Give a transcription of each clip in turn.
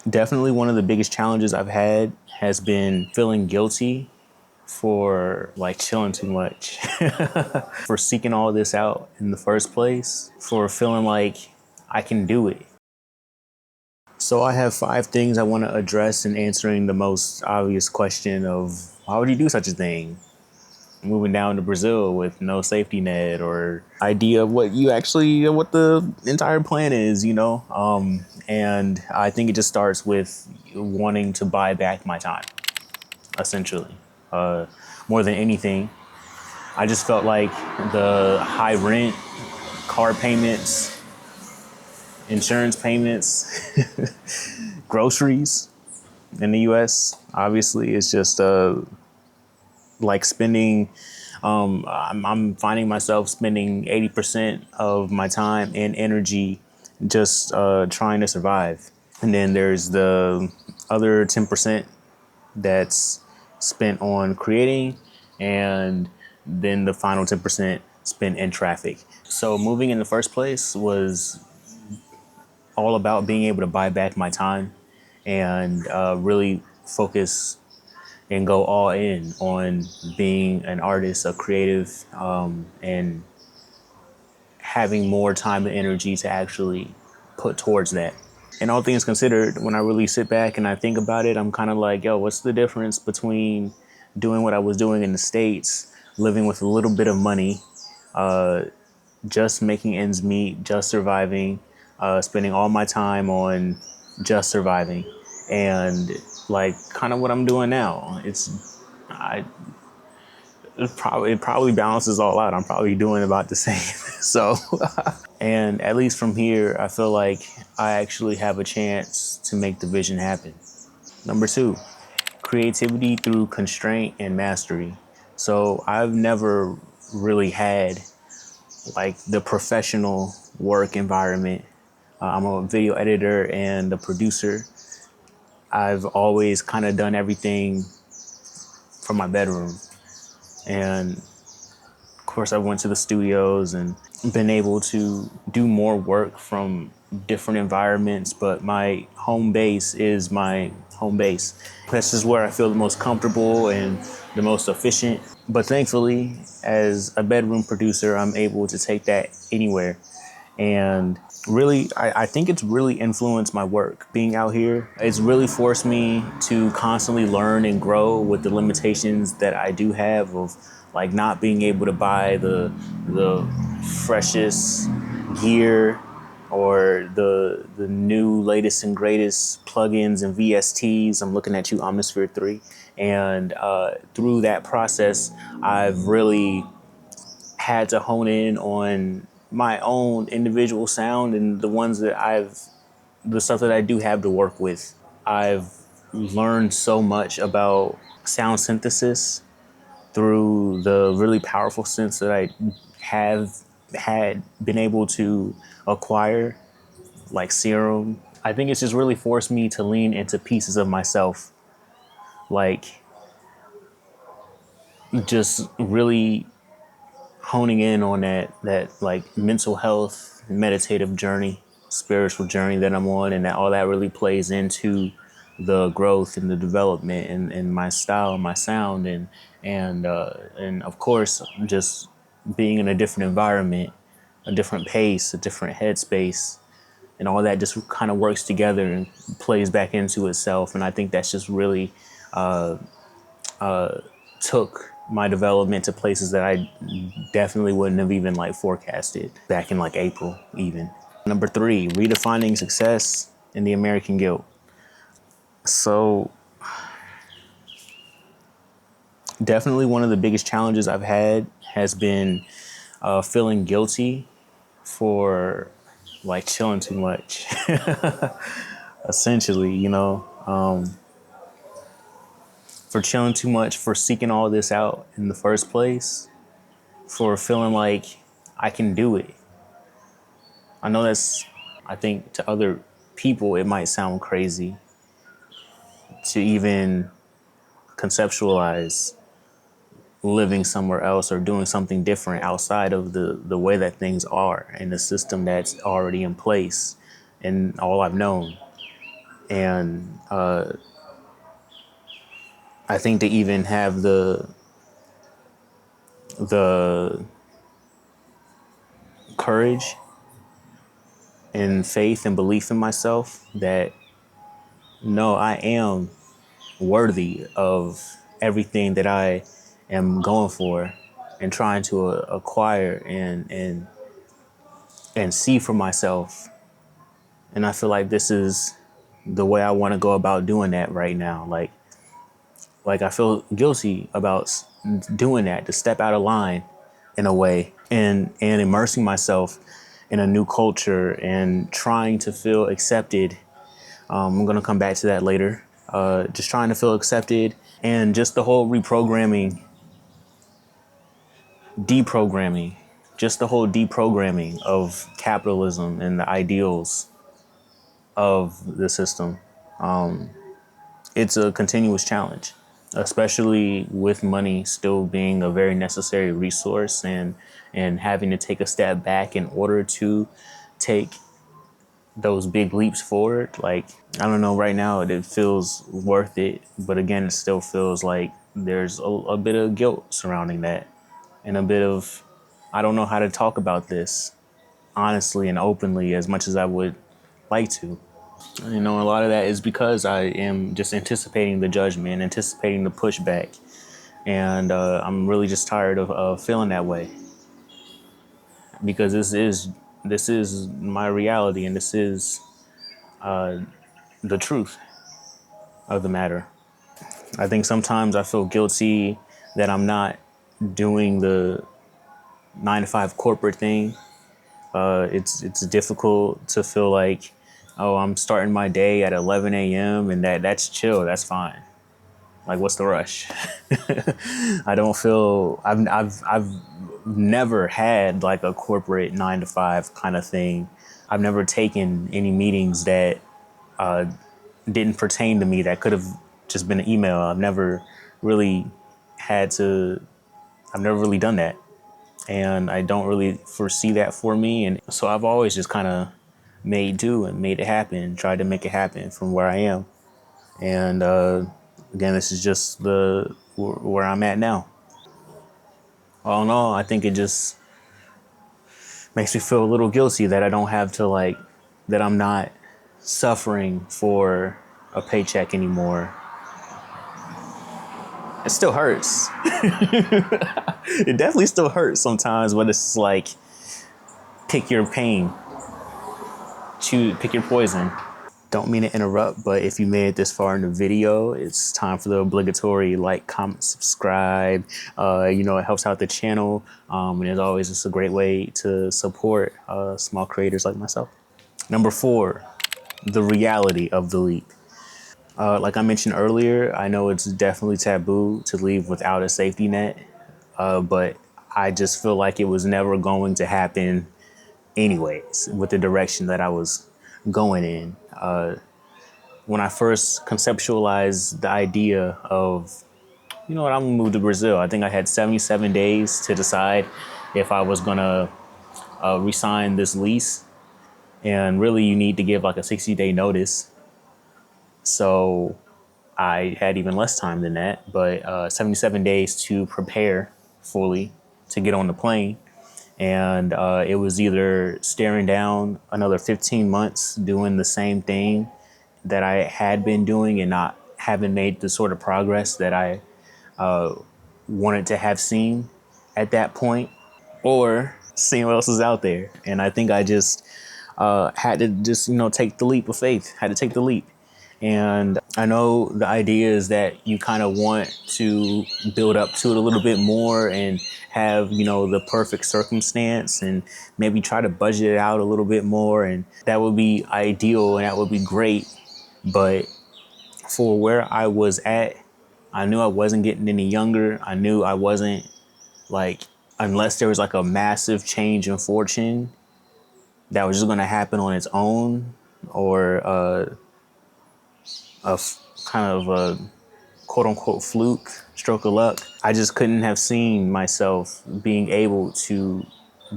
Definitely one of the biggest challenges I've had has been feeling guilty for like chilling too much, for seeking all this out in the first place, for feeling like I can do it. So I have 5 things I want to address in answering the most obvious question of why would you do such a thing? Moving down to Brazil with no safety net or idea of what the entire plan is, and I think it just starts with wanting to buy back my time, essentially. More than anything, I just felt like the high rent, car payments, insurance payments, groceries in the US, obviously, is just like spending. I'm finding myself spending 80% of my time and energy just trying to survive. And then there's the other 10% that's spent on creating, and then the final 10% spent in traffic. So moving in the first place was all about being able to buy back my time and really focus and go all in on being an artist, a creative, and having more time and energy to actually put towards that. And all things considered, when I really sit back and I think about it, I'm kind of like, yo, what's the difference between doing what I was doing in the States, living with a little bit of money, just making ends meet, just surviving, spending all my time on just surviving, and like kind of what I'm doing now. I it probably balances all out. I'm probably doing about the same. So, and at least from here, I feel like I actually have a chance to make the vision happen. Number 2, creativity through constraint and mastery. So I've never really had like the professional work environment. I'm a video editor and a producer. I've always kind of done everything from my bedroom. And of course, I went to the studios and been able to do more work from different environments, but my home base is my home base. This is where I feel the most comfortable and the most efficient. But thankfully, as a bedroom producer, I'm able to take that anywhere. And really, I think it's really influenced my work being out here. It's really forced me to constantly learn and grow with the limitations that I do have of like not being able to buy the freshest gear or the new latest and greatest plugins and VSTs. I'm looking at you, Omnisphere 3. And through that process, I've really had to hone in on my own individual sound and the stuff that I do have to work with. I've learned so much about sound synthesis through the really powerful sense that I have had been able to acquire, like Serum. I think it's just really forced me to lean into pieces of myself, like just really honing in on that like mental health, meditative journey, spiritual journey that I'm on, and that all that really plays into the growth and the development and my style, my sound, and of course just being in a different environment, a different pace, a different headspace, and all that just kind of works together and plays back into itself. And I think that's just really took my development to places that I definitely wouldn't have even like forecasted back in like April even. Number 3, redefining success in the American guilt. So definitely one of the biggest challenges I've had has been feeling guilty for like chilling too much. Essentially, for chilling too much, for seeking all this out in the first place, for feeling like I can do it. I know I think to other people, it might sound crazy to even conceptualize living somewhere else or doing something different outside of the way that things are and the system that's already in place and all I've known. And I think to even have the courage and faith and belief in myself that no, I am worthy of everything that I am going for and trying to acquire and see for myself. And I feel like this is the way I want to go about doing that right now. Like I feel guilty about doing that, to step out of line in a way and immersing myself in a new culture and trying to feel accepted. I'm going to come back to that later. Just trying to feel accepted and just the whole deprogramming, just the whole deprogramming of capitalism and the ideals of the system. It's a continuous challenge, especially with money still being a very necessary resource and having to take a step back in order to take those big leaps forward. Like, I don't know, right now it feels worth it, but again, it still feels like there's a bit of guilt surrounding that and a bit of, I don't know how to talk about this honestly and openly as much as I would like to. You know, a lot of that is because I am just anticipating the judgment, anticipating the pushback. And I'm really just tired of feeling that way, because this is my reality, and this is the truth of the matter. I think sometimes I feel guilty that I'm not doing the 9 to 5 corporate thing. It's difficult to feel like, oh, I'm starting my day at 11 a.m. and that's chill. That's fine. Like, what's the rush? I don't feel I've never had like a corporate 9 to 5 kind of thing. I've never taken any meetings that didn't pertain to me that could have just been an email. Really had to. I've never really done that, and I don't really foresee that for me. And so I've always just kind of made do and made it happen, tried to make it happen from where I am. And again, this is just the where I'm at now. All in all, I think it just makes me feel a little guilty that I don't have to that I'm not suffering for a paycheck anymore. It still hurts. It definitely still hurts sometimes, but it's like, pick your pain, pick your poison. Don't mean to interrupt, but if you made it this far in the video, it's time for the obligatory like, comment, subscribe. It helps out the channel. And as always, it's a great way to support small creators like myself. Number 4, the reality of the leap. Like I mentioned earlier, I know it's definitely taboo to leave without a safety net, but I just feel like it was never going to happen anyways with the direction that I was going in. When I first conceptualized the idea of, you know what, I'm gonna move to Brazil, I think I had 77 days to decide if I was gonna resign this lease. And really, you need to give like a 60-day notice. So I had even less time than that, but 77 days to prepare fully to get on the plane. And it was either staring down another 15 months doing the same thing that I had been doing and not having made the sort of progress that I wanted to have seen at that point, or seeing what else is out there. And I think I just had to just, take the leap of faith, had to take the leap. And I know the idea is that you kind of want to build up to it a little bit more and have, the perfect circumstance and maybe try to budget it out a little bit more. And that would be ideal and that would be great. But for where I was at, I knew I wasn't getting any younger. I knew I wasn't unless there was like a massive change in fortune that was just going to happen on its own, or kind of a quote unquote fluke, stroke of luck. I just couldn't have seen myself being able to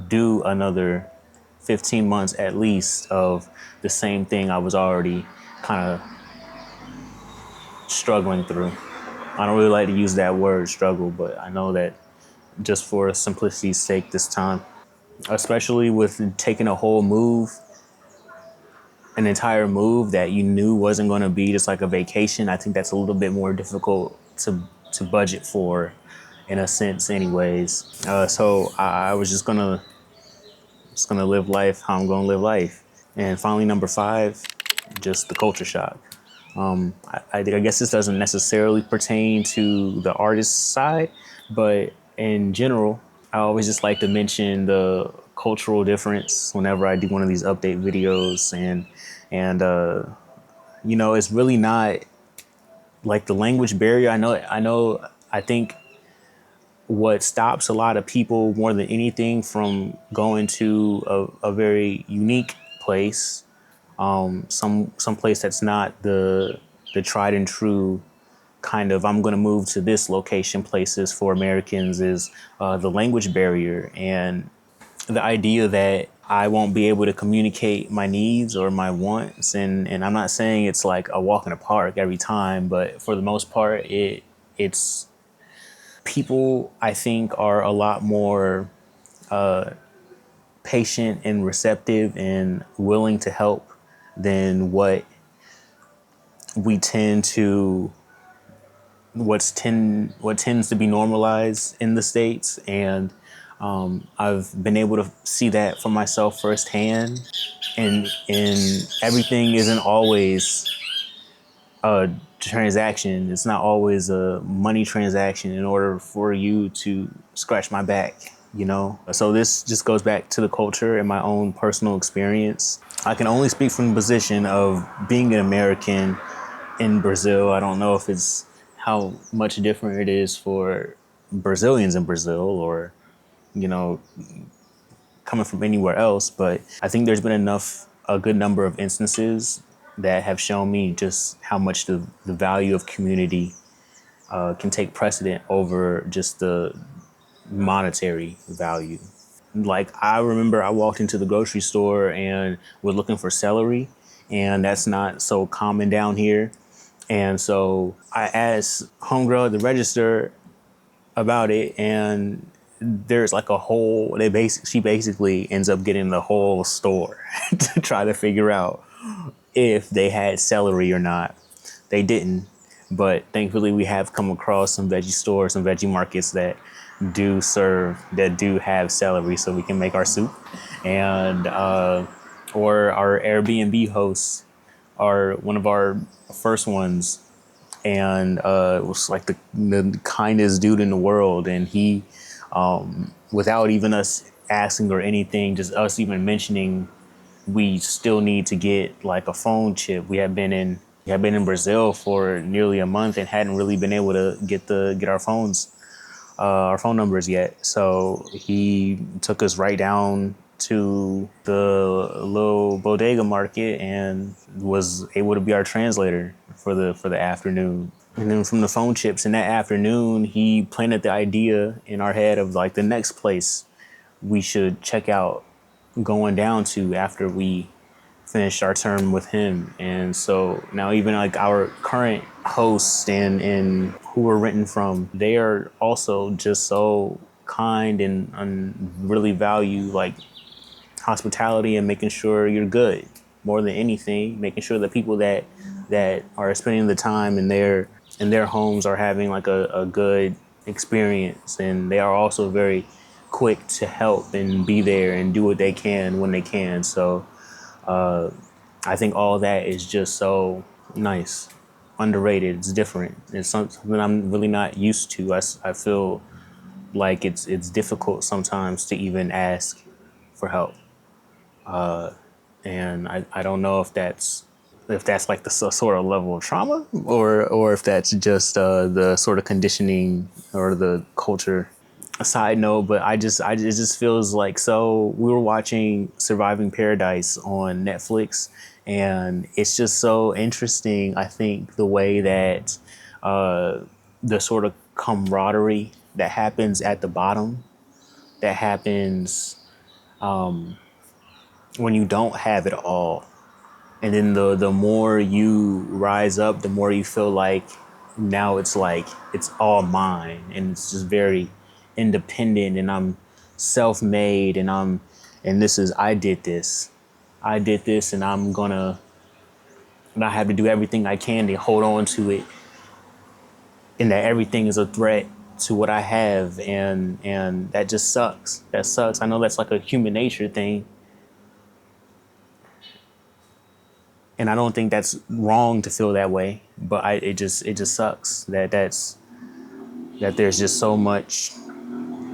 do another 15 months at least of the same thing I was already kind of struggling through. I don't really like to use that word struggle, but I know that just for simplicity's sake this time, especially with taking a whole move, an entire move that you knew wasn't going to be just like a vacation. I think that's a little bit more difficult to budget for, in a sense, anyways. So I was just gonna live life how I'm gonna live life. And finally, number five, just the culture shock. I guess this doesn't necessarily pertain to the artist side, but in general, I always just like to mention the cultural difference whenever I do one of these update videos, and it's really not like the language barrier. I think what stops a lot of people more than anything from going to a very unique place, some place that's not the tried and true kind of I'm going to move to this location places for Americans, is the language barrier and the idea that I won't be able to communicate my needs or my wants. And I'm not saying it's like a walk in the park every time, but for the most part, it's people, I think, are a lot more patient and receptive and willing to help than we tend to what tends to be normalized in the States. And I've been able to see that for myself firsthand. And everything isn't always a transaction. It's not always a money transaction in order for you to scratch my back, you know? So this just goes back to the culture and my own personal experience. I can only speak from the position of being an American in Brazil. I don't know if it's how much different it is for Brazilians in Brazil, or, you know, coming from anywhere else. But I think there's been a good number of instances that have shown me just how much the value of community can take precedent over just the monetary value. Like, I remember I walked into the grocery store and was looking for celery, and that's not so common down here. And so I asked homegirl at the register about it, and there's like a whole, she basically ends up getting the whole store to try to figure out if they had celery or not. They didn't, but thankfully we have come across some veggie stores, some veggie markets that do have celery, so we can make our soup. And or our Airbnb hosts are one of our first ones, and it was like the kindest dude in the world. And he, without even us asking or anything, just us even mentioning, we still need to get like a phone chip. We had been in Brazil for nearly a month and hadn't really been able to get our phone numbers yet. So he took us right down to the little bodega market and was able to be our translator for the afternoon. And then from the phone chips in that afternoon, he planted the idea in our head of like the next place we should check out going down to after we finished our term with him. And so now even like our current hosts and who we're renting from, they are also just so kind and really value like hospitality and making sure you're good more than anything, making sure that people that are spending the time in their homes are having like a good experience. And they are also very quick to help and be there and do what they can when they can. So I think all that is just so nice, underrated. It's different. It's something I'm really not used to. I feel like it's difficult sometimes to even ask for help. And I don't know if that's like the sort of level of trauma, or if that's just the sort of conditioning or the culture. A side note, but it just feels like, so we were watching Surviving Paradise on Netflix, and it's just so interesting. I think the way that the sort of camaraderie that happens at the bottom, that happens when you don't have it all. And then the more you rise up, the more you feel like now it's like it's all mine, and it's just very independent, and I'm self-made, and this is I did this, and and I have to do everything I can to hold on to it, and that everything is a threat to what I have, and that just sucks. That sucks. I know that's like a human nature thing, and I don't think that's wrong to feel that way. But it just sucks that there's just so much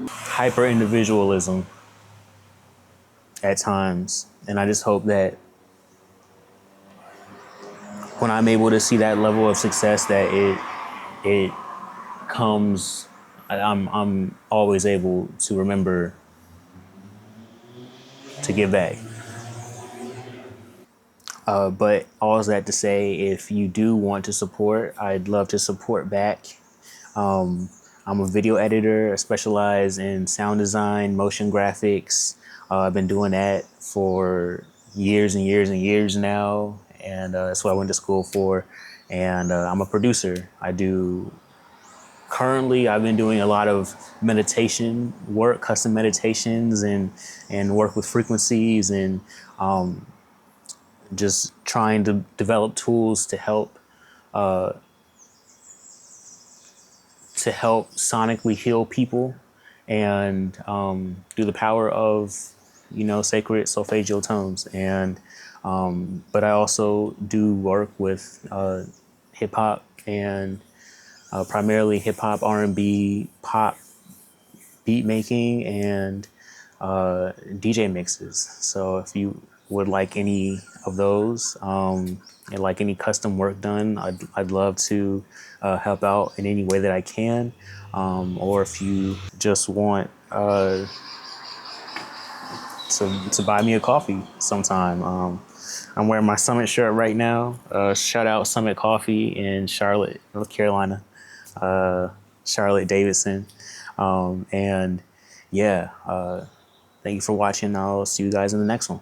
hyper individualism at times, and I just hope that when I'm able to see that level of success, that it comes. I'm always able to remember to give back. But all that to say, if you do want to support, I'd love to support back. I'm a video editor. I specialize in sound design, motion graphics. I've been doing that for years and years and years now, and that's what I went to school for. And I'm a producer. Currently, I've been doing a lot of meditation work, custom meditations, and work with frequencies, and just trying to develop tools to help sonically heal people, and through the power of sacred solfeggio tones. And but I also do work with hip hop, and primarily hip hop, R&B, pop beat making, and DJ mixes. So if you would like any of those, and like any custom work done, I'd love to help out in any way that I can. Or if you just want to buy me a coffee sometime. I'm wearing my Summit shirt right now. Shout out Summit Coffee in Charlotte, North Carolina. Charlotte Davidson. And yeah, thank you for watching. I'll see you guys in the next one.